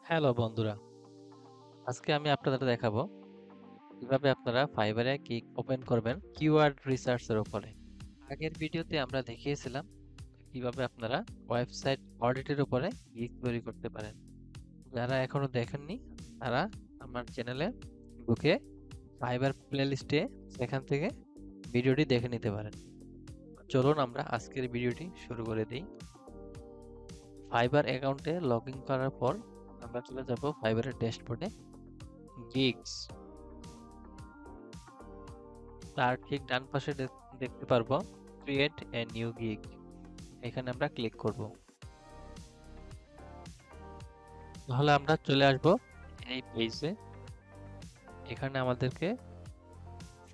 Hello বন্ধুরা, আজকে আমি আপনাদের দেখাবো কিভাবে আপনারা ফাইবারে গিগ ওপেন করবেন কিওয়ার্ড রিসার্চের উপরে। আগের ভিডিওতে আমরা দেখিয়েছিলাম কিভাবে আপনারা ওয়েবসাইট অডিটের উপরে গিগ তৈরি করতে পারেন। যারা এখনো দেখেননি তারা আমার চ্যানেলে ঢুকে ফাইবার প্লেলিস্টে সেখান থেকে ভিডিওটি দেখে নিতে পারেন। চলুন আমরা আজকের ভিডিওটি শুরু করে দিই। ফাইবার অ্যাকাউন্টে লগ ইন করার পর আমরা চলে যাব ফাইবারের ড্যাশবোর্ডে। গিগস, তার ঠিক ডান পাশে দেখতে পারবো ক্রিয়েট এ নিউ গিগ। এখানে আমরা ক্লিক করব। তাহলে আমরা চলে আসব এই পেজে। এখানে আমাদেরকে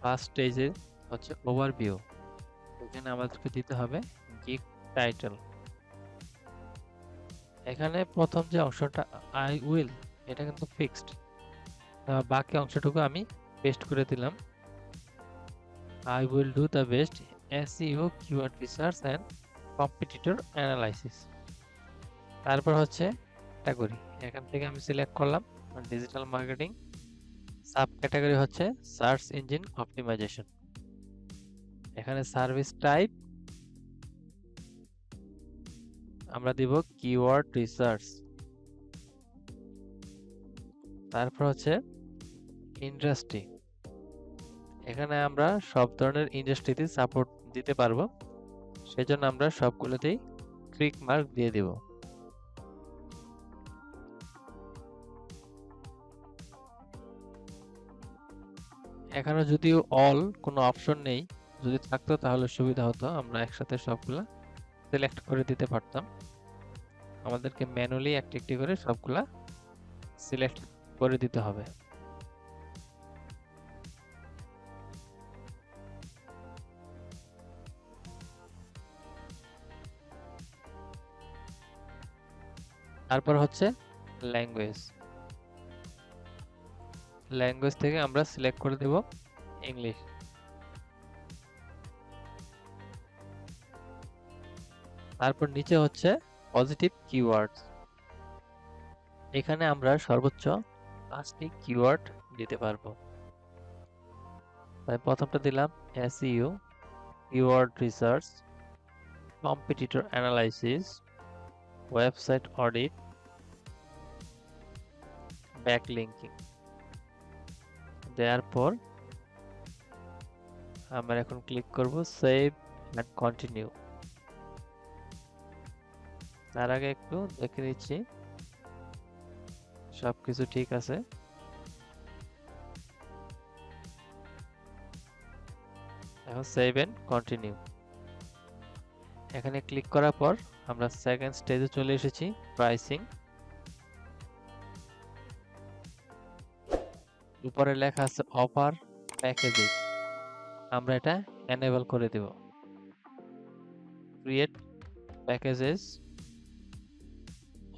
ফার্স্ট স্টেজে হচ্ছে ওভারভিউ। এখানে আমাদেরকে দিতে হবে গিগ টাইটেল। এখানে প্রথম যে অংশটা আই উইল, এটা কিন্তু ফিক্সড। বাকি অংশটুকু আমি পেস্ট করে দিলাম। I will do the best SEO keyword research and competitor analysis। তারপর হচ্ছে ক্যাটাগরি, এখান থেকে আমি সিলেক্ট করলাম ডিজিটাল মার্কেটিং। সাব ক্যাটাগরি হচ্ছে সার্চ ইঞ্জিন অপটিমাইজেশন। এখানে সার্ভিস টাইপ আমরা দিব কিওয়ার্ড রিসার্চ। তারপর হচ্ছে ইন্ডাস্ট্রি, এখানে আমরা সব ধরনের ইন্ডাস্ট্রিতে সাপোর্ট দিতে পারবো, সেজন্য আমরা সবগুলোতেই ক্লিক মার্ক দিয়ে দিব। এখানে যদিও অল কোনো অপশন নেই, যদি থাকতো তাহলে সুবিধা হতো, আমরা একসাথে সবগুলা সিলেক্ট করে দিতে পারতাম। আমাদেরকে ম্যানুয়ালি একটি একটি করে সবগুলা সিলেক্ট করে দিতে হবে। তারপর হচ্ছে ল্যাঙ্গুয়েজ। ল্যাঙ্গুয়েজ থেকে আমরা সিলেক্ট করে দেব ইংলিশ। তারপর নিচে হচ্ছে পজিটিভ কিওয়ার্ড। এখানে আমরা সর্বোচ্চ 5টি কিওয়ার্ড দিতে পারবো। তাই প্রথমটা দিলাম SEO, keyword research, competitor analysis, website audit, backlinking. দেওয়ার পর আমরা এখন ক্লিক করব সেভ এন্ড কন্টিনিউ। তার আগে একটু দেখে নিচ্ছি সবকিছু ঠিক আছে। এখন সেভ এন্ড কন্টিনিউ। এখানে ক্লিক করার পর আমরা সেকেন্ড স্টেজে চলে এসেছি, প্রাইসিং। উপরে লেখা আছে অফার প্যাকেজেস, আমরা এটা এনেবল করে দেব। ক্রিয়েট প্যাকেজেস,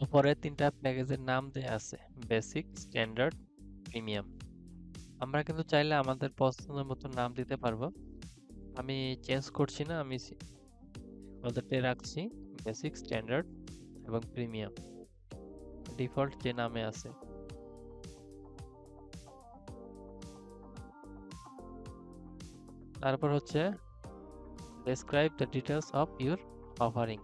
উপরে 3টা প্যাকেজের নাম দেয়া আছে, বেসিক, স্ট্যান্ডার্ড, প্রিমিয়াম। আমরা কিন্তু চাইলে আমাদের পছন্দের মতো নাম দিতে পারবো। আমি চেঞ্জ করছি না, আমি ওদেরটাই রাখছি, বেসিক, স্ট্যান্ডার্ড এবং প্রিমিয়াম, ডিফল্ট যে নামে আছে। তারপর হচ্ছে describe the details of your offering.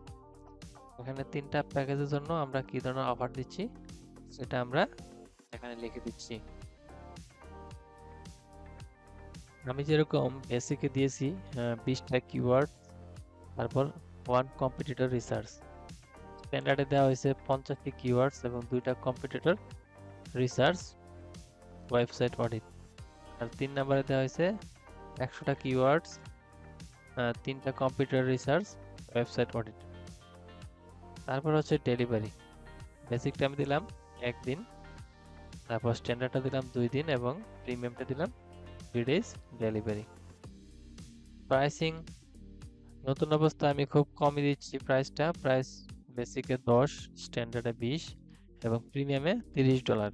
এখানে 3টা প্যাকেজের জন্য আমরা কি ধরনের অফার দিচ্ছি সেটা আমরা এখানে লিখে দিচ্ছি। আমি যেরকম বেসিকে দিয়েছি 20টা কিওয়ার্ড, তারপর 1 কম্পিটিটর রিসার্চ। স্ট্যান্ডার্ডে দেওয়া হয়েছে 50টি কিওয়ার্ডস এবং 2টা কম্পিটিটর রিসার্চ, ওয়েবসাইট অডিট। আর 3 নম্বরে দেওয়া হয়েছে 100টা কিওয়ার্ডস, 3টা কম্পিউটার রিসার্চ, ওয়েবসাইট অডিট। তারপর হচ্ছে ডেলিভারি। বেসিকটা আমি দিলাম 1 দিন, তারপর স্ট্যান্ডার্ডটা দিলাম 2 দিন এবং প্রিমিয়ামটা দিলাম 3 ডেজ ডেলিভারি। প্রাইসিং নতুন অবস্থায় আমি খুব কমই দিচ্ছি প্রাইসটা। প্রাইস বেসিকে 10, স্ট্যান্ডার্ডে 20 এবং প্রিমিয়ামে $30।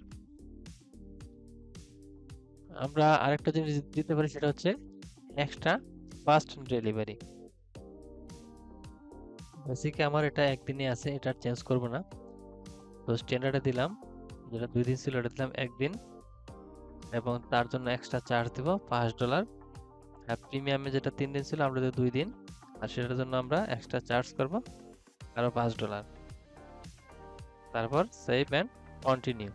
আমরা আরেকটা জিনিস দিতে পারি, সেটা হচ্ছে এক্সট্রা ফাস্ট ডেলিভারি। বেসিকে আমার এটা একদিনই আছে, এটা চেঞ্জ করব না। তো স্ট্যান্ডার্ডে দিলাম, যেটা 2 দিন ছিল এটা দিলাম 1 দিন, এবং তার জন্য এক্সট্রা চার্জ দিব $5। আর প্রিমিয়ামে যেটা 3 দিন ছিল আমরা 2 দিন, আর সেটার জন্য আমরা এক্সট্রা চার্জ করব আরো $5। তারপর সেভ এন্ড কন্টিনিউ।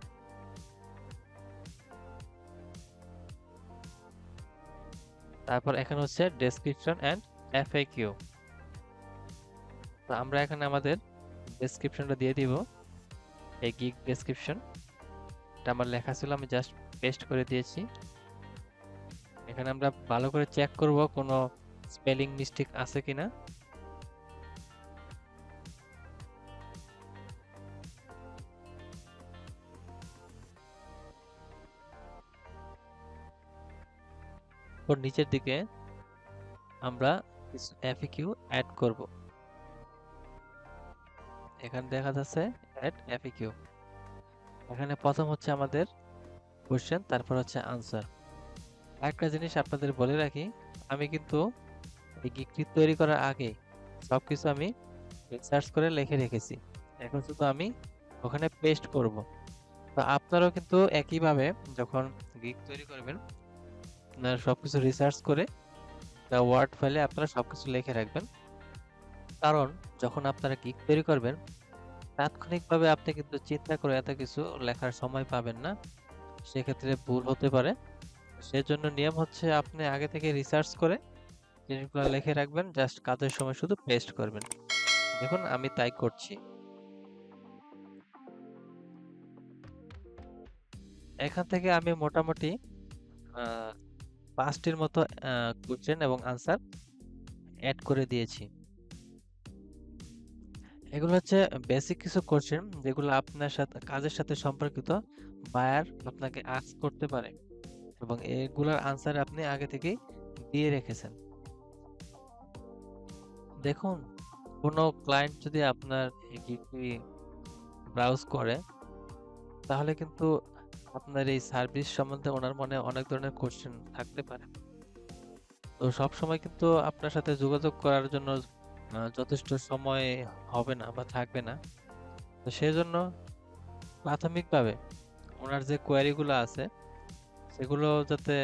তারপর এখানে হচ্ছে ডেসক্রিপশন এন্ড এফএকিউ। তো আমরা এখানে আমাদের ডেসক্রিপশনটা দিয়ে দিব, এই গিগ ডেসক্রিপশন। এটা আমার লেখা ছিল, আমি জাস্ট পেস্ট করে দিয়েছি। এখানে আমরা ভালো করে চেক করব কোনো স্পেলিং মিস্টেক আছে কিনা। ওর নিচের দিকে আমরা কিছু এফএকিউ অ্যাড করব। এখানে দেখা যাচ্ছে অ্যাড এফএকিউ। এখানে প্রথম হচ্ছে আমাদের কোশ্চেন, তারপর হচ্ছে আনসার। একটা জিনিস আপনাদের বলে রাখি, আমি কিন্তু এই গিগটি তৈরি করার আগে সবকিছু আমি রিসার্চ করে লিখে রেখেছি। এখন শুধু আমি ওখানে পেস্ট করব। তো আপনারাও কিন্তু একইভাবে যখন গিগ তৈরি করবেন, আপনারা সবকিছু রিসার্চ করে ওয়ার্ড ফাইলে আপনারা সবকিছু লিখে রাখবেন। কারণ যখন আপনারা গিগ তৈরি করবেন, তাৎক্ষণিকভাবে আপনি কিন্তু চিন্তা করে এত কিছু লেখার সময় পাবেন না, সেক্ষেত্রে ভুল হতে পারে। সেজন্য নিয়ম হচ্ছে আপনি আগে থেকে রিসার্চ করে জিনিসগুলো লিখে রাখবেন, জাস্ট কাজের সময় শুধু পেস্ট করবেন। দেখুন আমি তাই করছি। এখান থেকে আমি মোটামুটি 5টির মতো কোশ্চেন এবং আনসার অ্যাড করে দিয়েছি। এগুলো হচ্ছে বেসিক কিছু কোশ্চেন যেগুলো আপনার সাথে কাজের সাথে সম্পর্কিত, বায়ার আপনাকে আস্ক করতে পারে, এবং এগুলোর আনসার আপনি আগে থেকেই দিয়ে রেখেছেন। দেখুন, কোনো ক্লায়েন্ট যদি আপনার এই গিগটি ব্রাউজ করে, তাহলে কিন্তু আপনার এই সার্ভিস সম্বন্ধে ওনার মনে অনেক ধরনের কোশ্চেন থাকতে পারে। তো সব সময় কিন্তু আপনার সাথে যোগাযোগ করার জন্য যথেষ্ট সময় হবে না বা থাকবে না। তো সেজন্য প্রাথমিকভাবে ওনার যে কোয়েরিগুলো আছে সেগুলো যাতে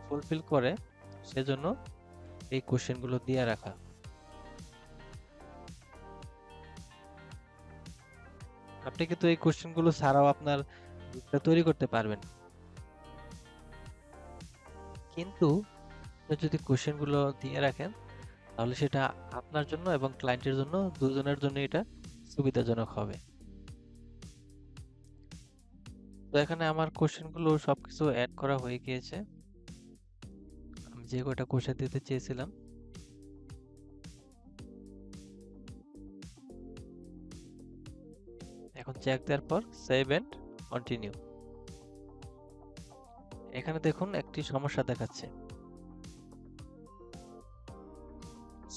ফুলফিল করে, সেজন্য এই কোশ্চেনগুলো দিয়ে রাখা। আপনি কিন্তু এই কোশ্চেনগুলো ছাড়াও আপনার গ্রুপটা তৈরি করতে পারবেন, কিন্তু আপনি যদি কোশ্চেনগুলো দিয়ে রাখেন তাহলে সেটা আপনার জন্য এবং ক্লায়েন্টের জন্য, দুজনের জন্য এটা সুবিধাজনক হবে। তো এখানে আমার কোশ্চেনগুলো সবকিছু অ্যাড করা হয়ে গিয়েছে, আমি যে কয়টা কোশ্চেন দিতে চেয়েছিলাম। এখন চেক দেওয়ার পর সেভ এন্ড কন্টিনিউ। এখানে দেখুন একটি সমস্যা দেখাচ্ছে।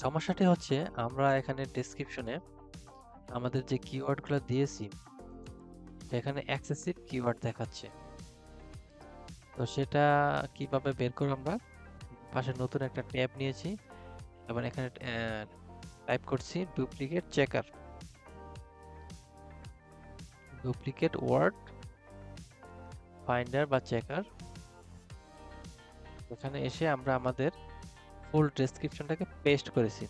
সমস্যাটি হচ্ছে আমরা এখানে ডেসক্রিপশনে আমাদের যে কিওয়ার্ডগুলো দিয়েছি সেখানে এক্সেসিভ কিওয়ার্ড দেখাচ্ছে। তো সেটা কিভাবে বের করব? আমরা পাশে নতুন একটা ট্যাব নিয়েছি এবং এখানে টাইপ করছি duplicate checker, duplicate word finder বা চেকার। এখানে এসে আমরা আমাদের ফুল ডেসক্রিপশনটাকে পেস্ট করেছি।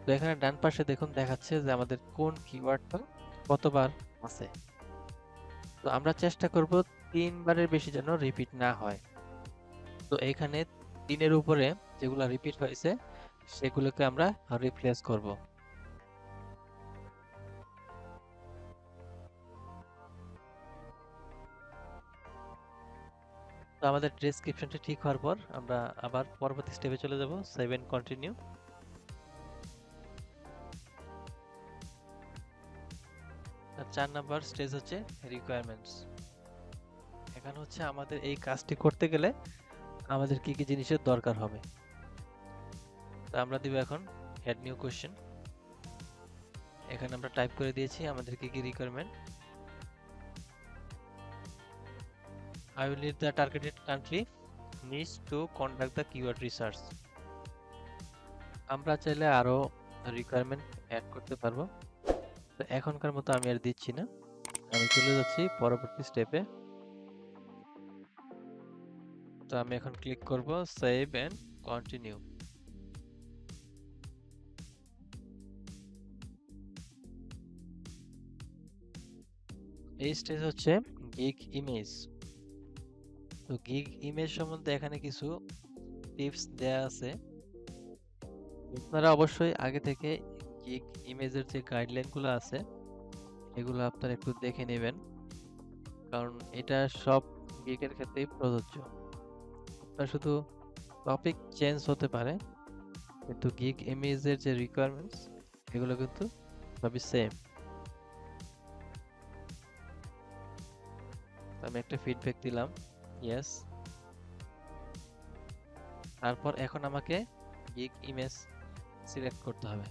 তো এখানে ডান পাশে দেখুন দেখাচ্ছে যে আমাদের কোন কিওয়ার্ডটা কতবার আছে। তো আমরা চেষ্টা করব 3বারের বেশি যেন রিপিট না হয়। তো এখানে 3-এর উপরে যেগুলো রিপিট হয়েছে সেগুলোকে আমরা রিপ্লেস করব। তো আমাদের ডেসক্রিপশনটা ঠিক হওয়ার পর আমরা আবার পরবর্তী স্টেপে চলে যাব, 7 কন্টিনিউ। আর 4 নাম্বার স্টেজ হচ্ছে রিকোয়ারমেন্টস। এখানে হচ্ছে আমাদের এই কাজটি করতে গেলে আমাদের কি কি জিনিসের দরকার হবে। তো আমরা দিব এখন অ্যাড নিউ কোশ্চেন। এখানে আমরা টাইপ করে দিয়েছি আমাদের কি কি requirement. I will need the targeted country needs to conduct the keyword research. আমরা চাইলে আরো রিকোয়ারমেন্ট অ্যাড করতে পারবো। তো এখনকার মতো আমি আর দিচ্ছি না, আমি চলে যাচ্ছি পরবর্তী স্টেপে। তো আমি এখন ক্লিক করব সেভ এন্ড কন্টিনিউ। এই স্টেজ হচ্ছে গিগ ইমেজ। তো গিগ ইমেজ সম্বন্ধে এখানে কিছু টিপস দেয়া আছে। আপনারা অবশ্যই আগে থেকে গিগ ইমেজের যে গাইডলাইন গুলো আছে এগুলো আপনারা একটু দেখে নেবেন, কারণ এটা সব গিগের ক্ষেত্রেই প্রযোজ্য। আপনার শুধু টপিক চেঞ্জ হতে পারে, কিন্তু গিগ ইমেজের যে রিকোয়ারমেন্টস এগুলো কিন্তু সবই সেম। আমি একটা ফিডব্যাক দিলাম, ইয়েস। তারপর এখন আমাকে গিগ ইমেজ সিলেক্ট করতে হবে।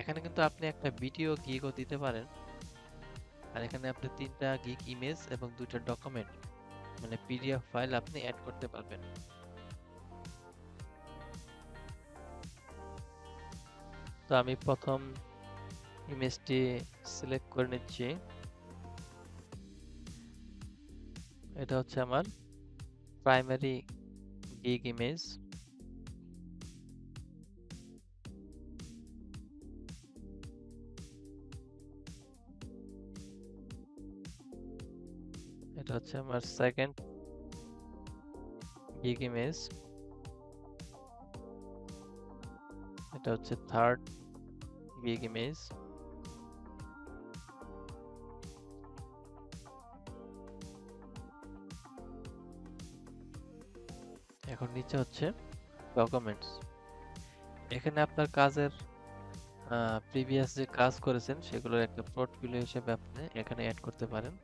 এখানে কিন্তু আপনি একটা ভিডিও গিগও দিতে পারেন, আর এখানে আপনি 3টা গিগ ইমেজ এবং 2টা ডকুমেন্ট মানে পিডিএফ ফাইল আপনি অ্যাড করতে পারবেন। তো আমি প্রথম ইমেজটি সিলেক্ট করে নিচ্ছি। এটা হচ্ছে আমার প্রাইমারি গিগ ইমেজ। এটা হচ্ছে আমার সেকেন্ড গিগ ইমেজ। এটা হচ্ছে থার্ড গিগ ইমেজ। এখন নিচে হচ্ছে ডকুমেন্টস। এখানে আপনার কাজের প্রিভিয়াস যে কাজ করেছেন সেগুলোর একটা পোর্টফোলিও হিসেবে আপনি এখানে অ্যাড করতে পারেন।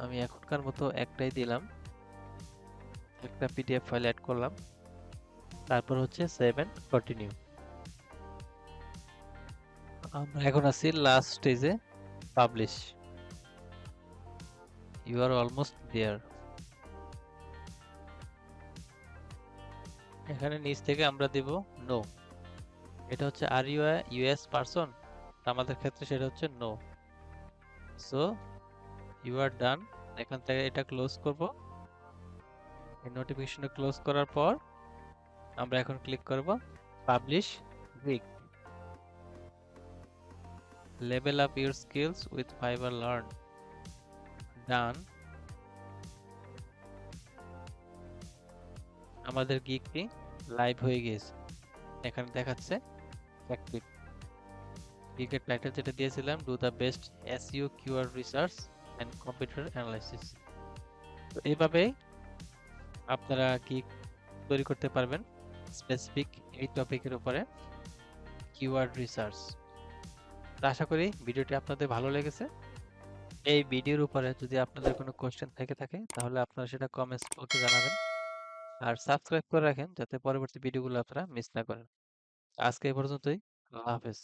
আমি এখনকার মতো একটাই দিলাম, একটা পিডিএফ ফাইল অ্যাড করলাম। তারপর হচ্ছে সেভ এন্ড কন্টিনিউ। আমরা এখন আছি লাস্ট স্টেজে, publish. You are almost there. এখানে নিচ থেকে আমরা দেব নো। এটা হচ্ছে are you a US person, আমাদের ক্ষেত্রে সেটা হচ্ছে no. So you are done. এখান থেকে এটা ক্লোজ করব। এই নোটিফিকেশনটা ক্লোজ করার পর আমরা এখন ক্লিক করব publish gig. Level up your skills with Fiverr learn. Done. আমাদের গিগটি লাইভ হয়ে গিয়েছে, এখানে দেখাচ্ছে অ্যাক্টিভ। গিগের টাইটেল যেটা দিয়েছিলাম, do the best SEO keyword research and computer analysis. তো এইভাবে আপনারা গিগ তৈরি করতে পারবেন স্পেসিফিক এই টপিকের উপরে কিওয়ার্ড রিসার্চ। আশা করি ভিডিওটি আপনাদের ভালো লেগেছে। এই ভিডিওর উপরে যদি আপনাদের কোনো কোশ্চেন থেকে থাকে তাহলে আপনারা সেটা কমেন্টস বক্সে জানাবেন, আর সাবস্ক্রাইব করে রাখেন যাতে পরবর্তী ভিডিওগুলো আপনারা মিস না করেন। আজকে এই পর্যন্তই। আল্লাহ হাফেজ।